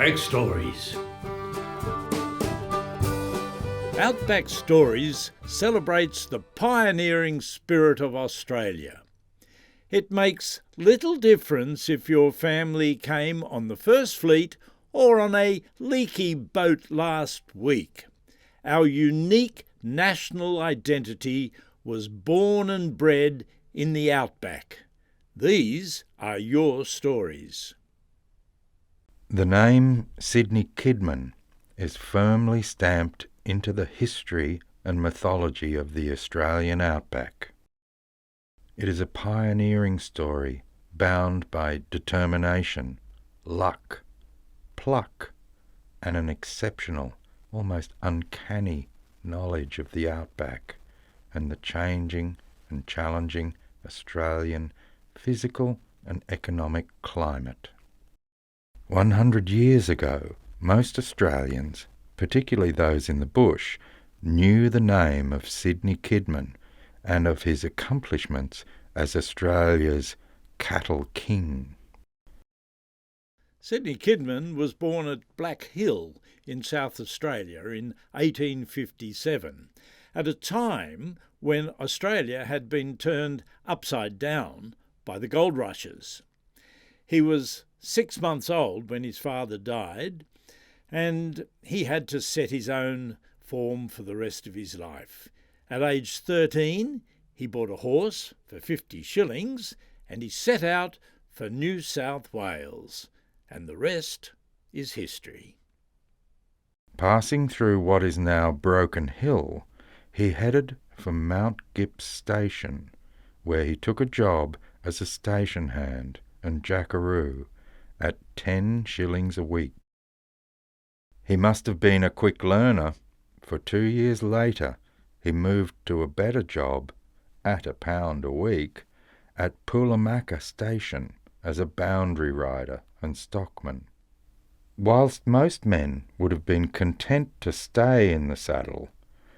Outback Stories. Outback Stories celebrates the pioneering spirit of Australia. It makes little difference if your family came on the first fleet or on a leaky boat last week. Our unique national identity was born and bred in the Outback. These are your stories. The name Sidney Kidman is firmly stamped into the history and mythology of the Australian Outback. It is a pioneering story bound by determination, luck, pluck, and an exceptional, almost uncanny knowledge of the Outback and the changing and challenging Australian physical and economic climate. 100 years ago, most Australians, particularly those in the bush, knew the name of Sidney Kidman and of his accomplishments as Australia's cattle king. Sidney Kidman was born at Black Hill in South Australia in 1857, at a time when Australia had been turned upside down by the gold rushes. He was 6 months old when his father died, and he had to set his own form for the rest of his life. At age 13, he bought a horse for 50 shillings and he set out for New South Wales, and the rest is history. Passing through what is now Broken Hill, he headed for Mount Gipps Station, where he took a job as a station hand and jackaroo at 10 shillings a week. He must have been a quick learner, for 2 years later he moved to a better job at £1 a week at Poolamacca Station as a boundary rider and stockman. Whilst most men would have been content to stay in the saddle,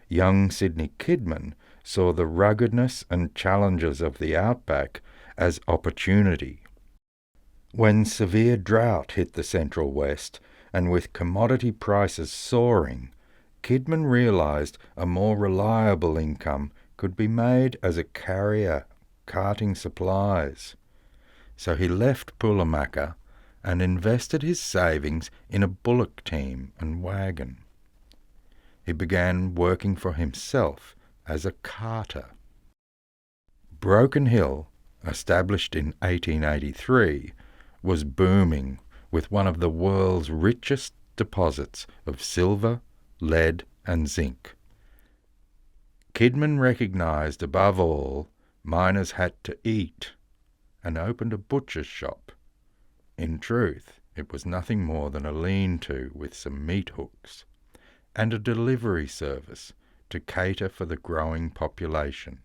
young Sidney Kidman saw the ruggedness and challenges of the Outback as opportunity. When severe drought hit the Central West, and with commodity prices soaring, Kidman realised a more reliable income could be made as a carrier carting supplies. So he left Poolamacca and invested his savings in a bullock team and wagon. He began working for himself as a carter. Broken Hill, established in 1883, was booming with one of the world's richest deposits of silver, lead and zinc. Kidman recognised above all miners had to eat and opened a butcher's shop. In truth, it was nothing more than a lean-to with some meat hooks and a delivery service to cater for the growing population.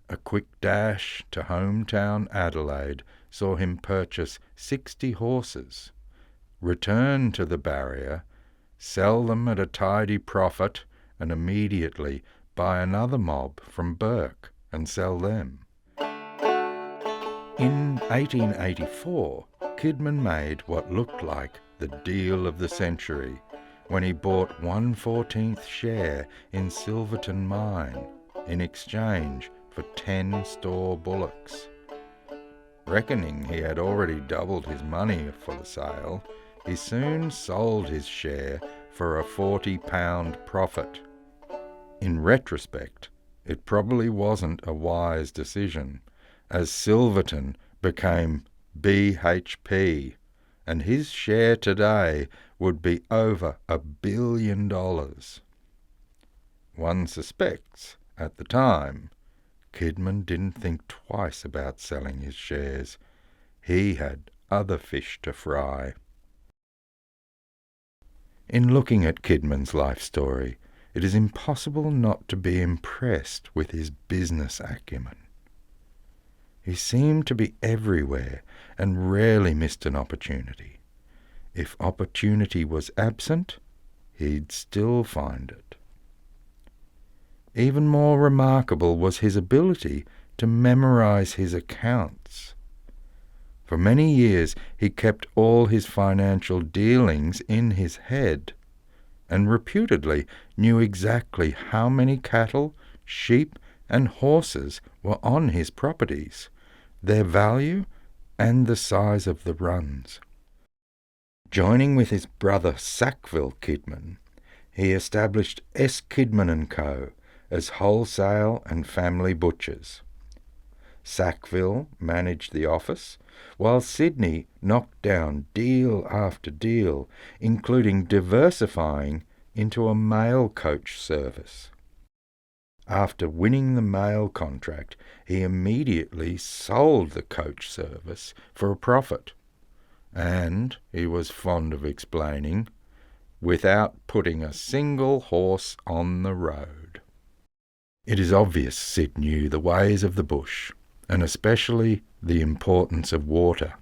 A quick dash to hometown Adelaide saw him purchase 60 horses, return to the barrier, sell them at a tidy profit, and immediately buy another mob from Burke and sell them. In 1884, Kidman made what looked like the deal of the century when he bought 1/14 share in Silverton Mine in exchange for 10 store bullocks. Reckoning he had already doubled his money for the sale, he soon sold his share for a £40 profit. In retrospect, it probably wasn't a wise decision, as Silverton became BHP, and his share today would be over $1 billion. One suspects, at the time, Kidman didn't think twice about selling his shares. He had other fish to fry. In looking at Kidman's life story, it is impossible not to be impressed with his business acumen. He seemed to be everywhere and rarely missed an opportunity. If opportunity was absent, he'd still find it. Even more remarkable was his ability to memorize his accounts. For many years he kept all his financial dealings in his head, and reputedly knew exactly how many cattle, sheep, and horses were on his properties, their value, and the size of the runs. Joining with his brother Sackville Kidman, he established S. Kidman and Co. as wholesale and family butchers. Sackville managed the office, while Sidney knocked down deal after deal, including diversifying into a mail coach service. After winning the mail contract, he immediately sold the coach service for a profit, and, he was fond of explaining, without putting a single horse on the road. It is obvious Sid knew the ways of the bush, and especially the importance of water.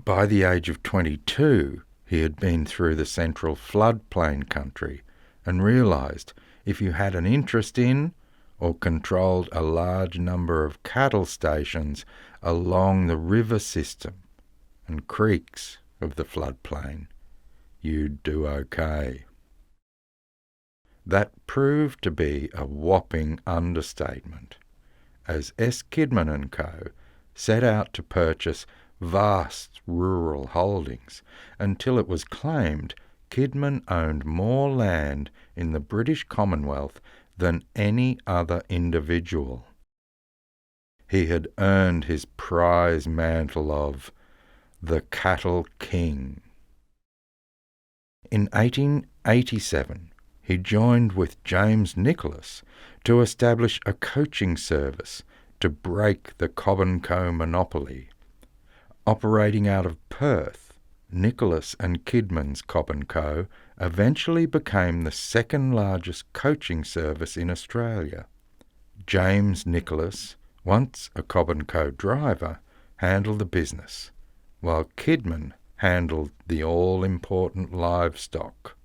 By the age of 22, he had been through the central floodplain country and realised if you had an interest in or controlled a large number of cattle stations along the river system and creeks of the floodplain, you'd do okay. That proved to be a whopping understatement, as S. Kidman and Co. set out to purchase vast rural holdings until it was claimed Kidman owned more land in the British Commonwealth than any other individual. He had earned his prize mantle of the Cattle King. In 1887, he joined with James Nicholas to establish a coaching service to break the Cobb & Co. monopoly. Operating out of Perth, Nicholas and Kidman's Cobb & Co. eventually became the second largest coaching service in Australia. James Nicholas, once a Cobb & Co. driver, handled the business, while Kidman handled the all-important livestock.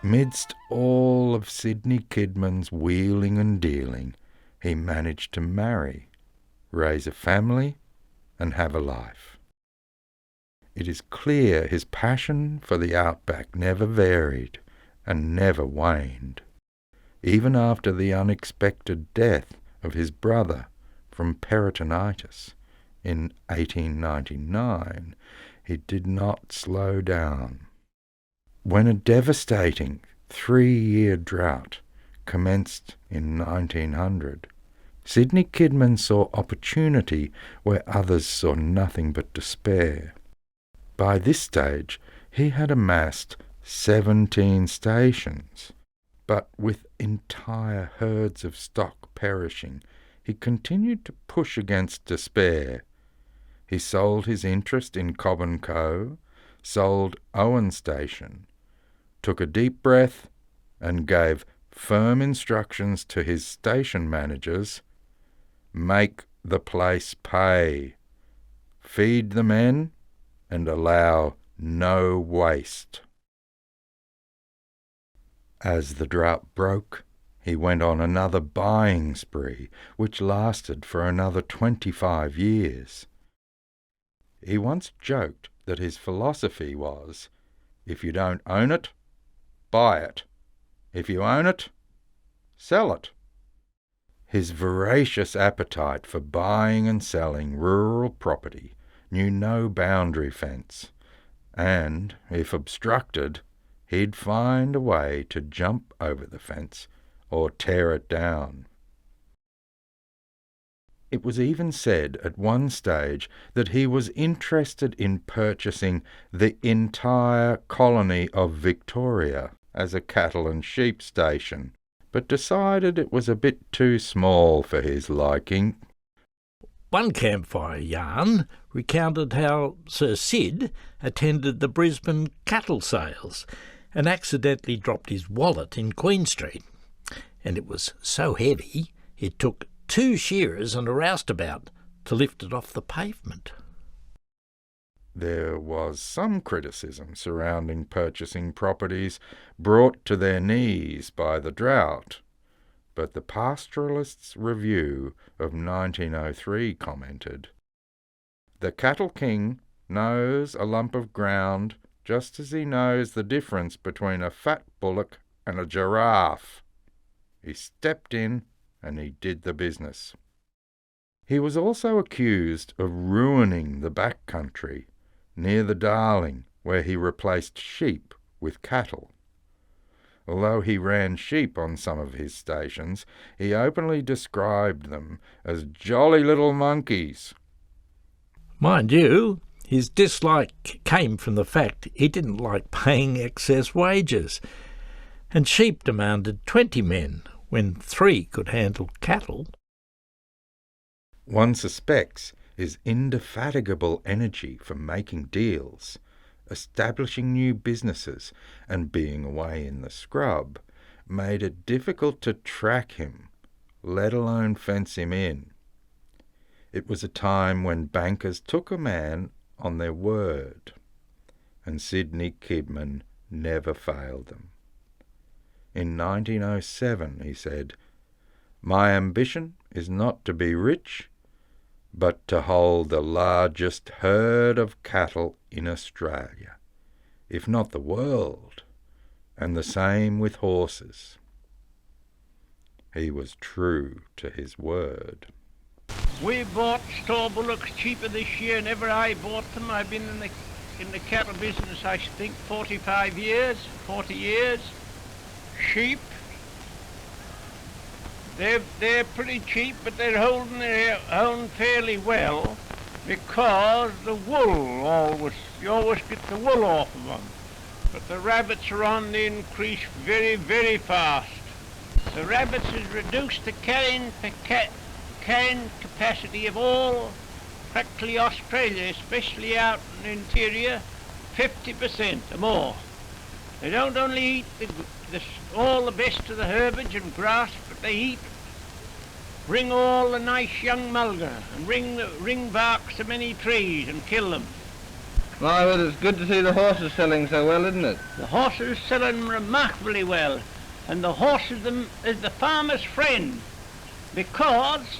Midst all of Sidney Kidman's wheeling and dealing, he managed to marry, raise a family, and have a life. It is clear his passion for the outback never varied and never waned. Even after the unexpected death of his brother from peritonitis in 1899, he did not slow down. When a devastating 3-year drought commenced in 1900, Sidney Kidman saw opportunity where others saw nothing but despair. By this stage, he had amassed 17 stations, but with entire herds of stock perishing, he continued to push against despair. He sold his interest in Cobb & Co., sold Owen Station, took a deep breath, and gave firm instructions to his station managers: make the place pay, feed the men, and allow no waste. As the drought broke, he went on another buying spree, which lasted for another 25 years. He once joked that his philosophy was, if you don't own it, buy it. If you own it, sell it. His voracious appetite for buying and selling rural property knew no boundary fence, and, if obstructed, he'd find a way to jump over the fence or tear it down. It was even said at one stage that he was interested in purchasing the entire colony of Victoria as a cattle and sheep station, but decided it was a bit too small for his liking. One campfire yarn recounted how Sir Sid attended the Brisbane cattle sales and accidentally dropped his wallet in Queen Street, and it was so heavy it took 2 shearers and a roustabout to lift it off the pavement. There was some criticism surrounding purchasing properties brought to their knees by the drought, but the Pastoralist's Review of 1903 commented, "The cattle king knows a lump of ground just as he knows the difference between a fat bullock and a giraffe. He stepped in and he did the business." He was also accused of ruining the back country near the Darling, where he replaced sheep with cattle. Although he ran sheep on some of his stations, he openly described them as jolly little monkeys. Mind you, his dislike came from the fact he didn't like paying excess wages, and sheep demanded 20 men when 3 could handle cattle. One suspects his indefatigable energy for making deals, establishing new businesses, and being away in the scrub made it difficult to track him, let alone fence him in. It was a time when bankers took a man on their word, and Sidney Kidman never failed them. In 1907 he said, "My ambition is not to be rich, but to hold the largest herd of cattle in Australia, if not the world, and the same with horses." He was true to his word. We bought store bullocks cheaper this year than ever I bought them. I've been in the cattle business, I think, 40 years. Sheep, they're pretty cheap, but they're holding their own fairly well because the wool you always get the wool off of them. But the rabbits are on the increase very, very fast. The rabbits has reduced the carrying capacity of all, practically Australia, especially out in the interior, 50% or more. They don't only eat all the best of the herbage and grass, but they bring all the nice young mulga and ring barks of many trees and kill them. My word, it's good to see the horses selling so well, isn't it? The horses are selling remarkably well, and the horse is the farmer's friend, because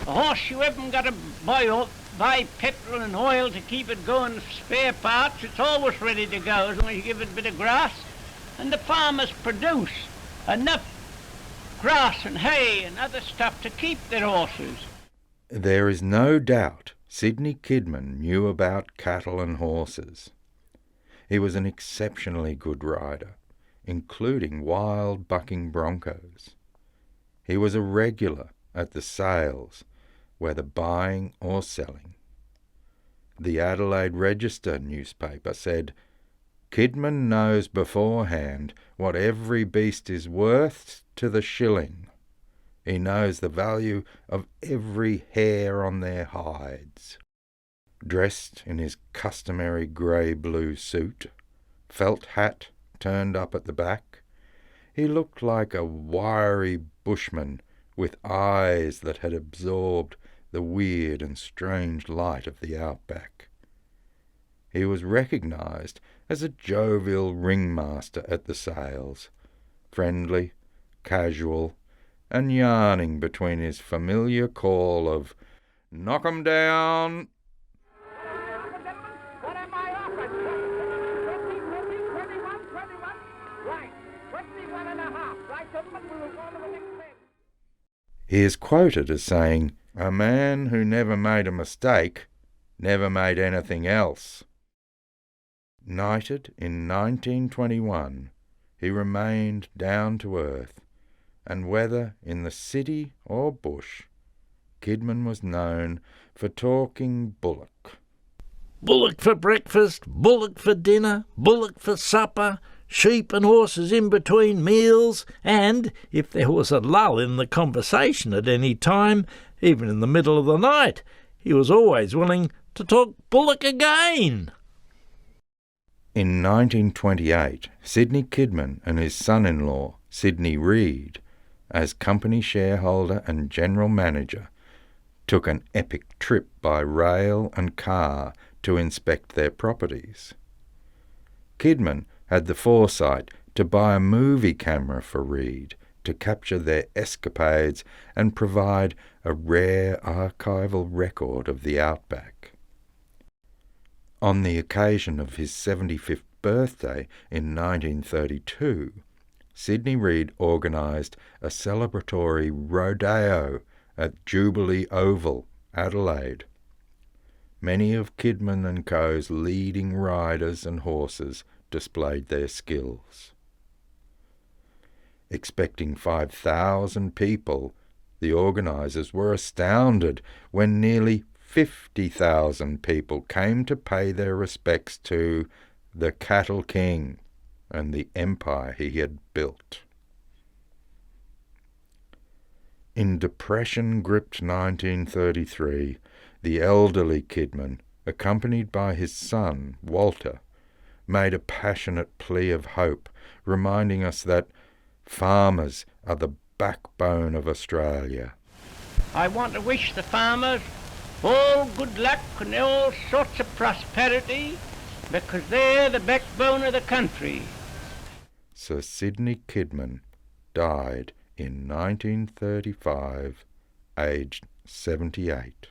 a horse you haven't got to buy petrol and oil to keep it going, spare parts. It's always ready to go as long as you give it a bit of grass. And the farmers produce enough grass and hay and other stuff to keep their horses. There is no doubt Sidney Kidman knew about cattle and horses. He was an exceptionally good rider, including wild bucking broncos. He was a regular at the sales, whether buying or selling. The Adelaide Register newspaper said, "Kidman knows beforehand what every beast is worth to the shilling. He knows the value of every hair on their hides." Dressed in his customary grey-blue suit, felt hat turned up at the back, he looked like a wiry bushman with eyes that had absorbed the weird and strange light of the outback. He was recognised as a jovial ringmaster at the sales, friendly, casual, and yarning between his familiar call of "Knock 'em down!" What am I offered? 20, 21. Right, 21 and a half. Right, gentlemen, we will go to the next bed. He is quoted as saying, "A man who never made a mistake never made anything else." Knighted in 1921, he remained down to earth, and whether in the city or bush, Kidman was known for talking bullock. Bullock for breakfast, bullock for dinner, bullock for supper, sheep and horses in between meals, and, if there was a lull in the conversation at any time, even in the middle of the night, he was always willing to talk bullock again. In 1928, Sidney Kidman and his son-in-law, Sidney Reed, as company shareholder and general manager, took an epic trip by rail and car to inspect their properties. Kidman had the foresight to buy a movie camera for Reed to capture their escapades and provide a rare archival record of the Outback. On the occasion of his 75th birthday in 1932, Sidney Reed organised a celebratory rodeo at Jubilee Oval, Adelaide. Many of Kidman and Co.'s leading riders and horses displayed their skills. Expecting 5,000 people, the organisers were astounded when nearly 50,000 people came to pay their respects to the Cattle King and the empire he had built. In depression-gripped 1933, the elderly Kidman, accompanied by his son, Walter, made a passionate plea of hope, reminding us that farmers are the backbone of Australia. I want to wish the farmers all good luck and all sorts of prosperity, because they're the backbone of the country. Sir Sidney Kidman died in 1935, aged 78.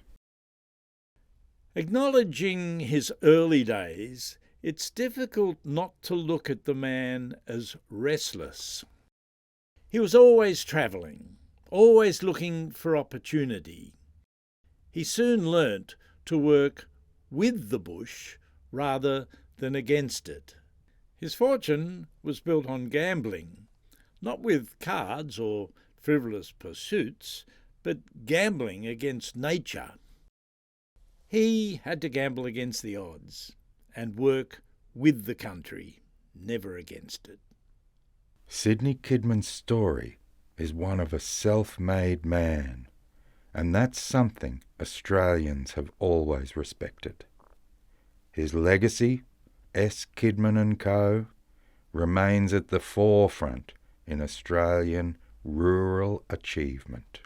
Acknowledging his early days, it's difficult not to look at the man as restless. He was always travelling, always looking for opportunity. He soon learnt to work with the bush rather than against it. His fortune was built on gambling, not with cards or frivolous pursuits, but gambling against nature. He had to gamble against the odds and work with the country, never against it. Sidney Kidman's story is one of a self-made man, and that's something Australians have always respected. His legacy, S. Kidman and Co., remains at the forefront in Australian rural achievement.